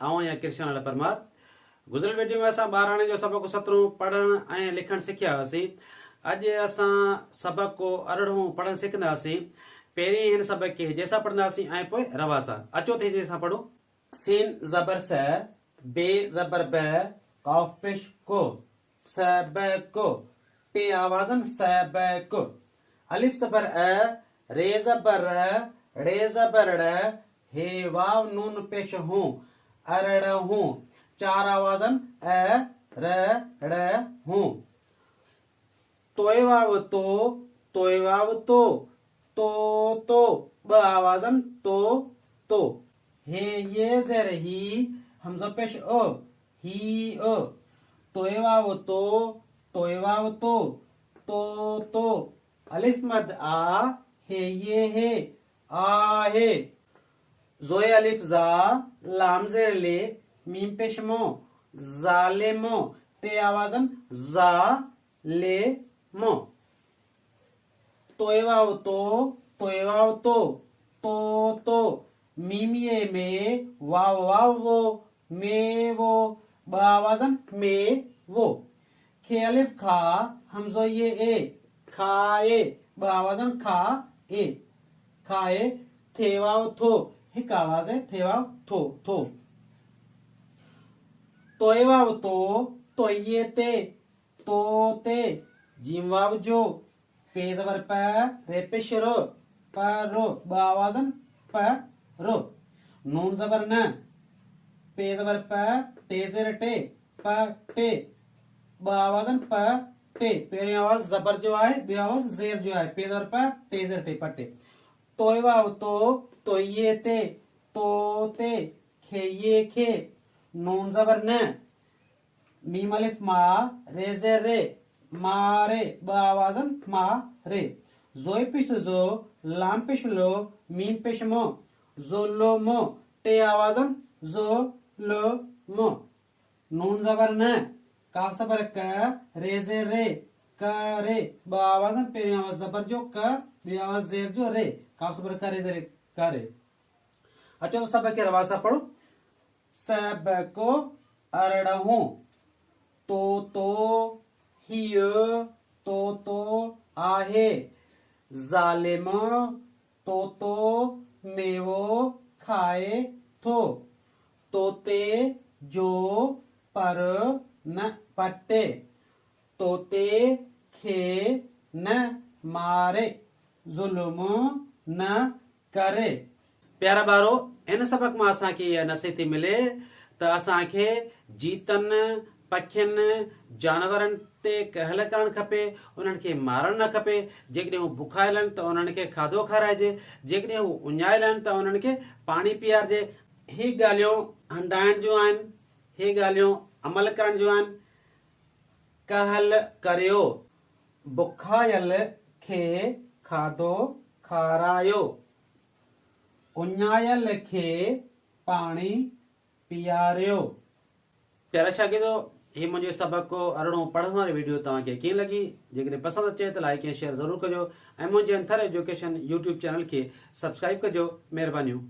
आऊं या कृष्ण परमार। गुज़िरियल वीडियो में असां 12 जो सबक 17 पढ़ण ऐं लिखण सिखिया हुआसीं। अॼु असां सबक को 18 पढ़ण सिखंदासीं। पहिरीं हिन सबक खे जैसा पढ़ंदासीं ऐं पोइ रवा सां। अचो त जैसा पढ़ो। सीन ज़बर स, बे ज़बर ब, काफ पेश को, सबको, टे आवाज़न सबको। अलिफ ज़बर अ, रे ज़बर र, रे ज़बर ड़, हे वाव नून पेश हूं, अरड़हूं। चार आवाज़न अ, र, ड़, हूं। तोय वाव तो, तोय वाव तो, ब आवाज़न तो। हे ये ज़ेर ही, हमज़ा पेश ओ, ही ओ। तोय वाव तो, तोय वाव तो। अलिफ मद आ, हे ये हे, आ हे। जोय अलिफ जा, लाम ज़ेर ले, मीम पेश मो, ज़ालिमो। ते आवाज़न जा, ले, मो। तोय वाव तो, तोय वाव तो। मीम ये में, वाव वो, में वो। ब आवाज़न में वो। खे अलिफ खा, हमज़ो ये ए, खाए। ब आवाज़न खा ए, खाए। थे वाव थो, हिक आवाज़ है, थे वाव थो। तोय वाव तो ये ते। जीम वाव जो, पे ज़बर प, रे पेश रो, रो। ब आवाज़न प, रो। नून ज़बर न, पे ज़बर प, टे ज़ेर टे, प, टे। ब आवाज़न प, टे। पहिरीं आवाज़ ज़बर जो आहे, ॿी आवाज़ ज़ेर जो आहे। पे ज़बर प, टे ज़ेर टे, पटे। तोय वाव तो ये ते, ते। खे ये खे। नून ज़बर न, मीम अलिफ मा, रे ज़ेर रे, मारे। ब आवाज़न मा, रे। जोय पेश जो, लाम पेश लो, मीम पेश मो, जो लो मो। टे आवाज़न जो लो मो। नून ज़बर न, काफ ज़बर क, रे ज़ेर रे, करे। ब आवाज़न पहिरीं आवाज़ ज़बर जो क, ॿी आवाज़ ज़ेर जो रे। काफ ज़बर क, रे ज़ेर करे। अचो त सबक खे रवा सां पढ़ो। सबको, अरड़हूं। तो हियो, तो आहे। जालिम, तो मेवो खाए थो। तोते जो, पर न पटे। तोते खे न मारे, जुल्म न करे। प्यारा ॿारो, इन सबक मां असांखे इहा नसीहत थी मिले त असांखे जीतनि, पखियुनि, जानवरनि ते कहल करणु खपे, उन्हनि खे मारणु न खपे। जेकॾहिं हू बुखायल आहिनि त उन्हनि खे खाधो खाराइजे। जेकॾहिं हू उञायल आहिनि त उन्हनि खे पाणी पीआरिजे। ही ॻाल्हियूं हंडाइण जूं आहिनि, ही ॻाल्हियूं अमल करण जूं आहिनि। कहल करियो, बुखायल खे खाधो खारायो, उञायल खे पाणी पीआरियो। प्यारा शागिर्दो, ही मुंहिंजे सबक को 18 पढ़ण वारी वीडियो तव्हांखे कीअं लॻी? जेकॾहिं पसंदि अचे त लाइक ऐं शेयर ज़रूरु कजो ऐं मुंहिंजे अंथर एजुकेशन यूट्यूब चैनल खे सब्सक्राइब कजो। महिरबानियूं।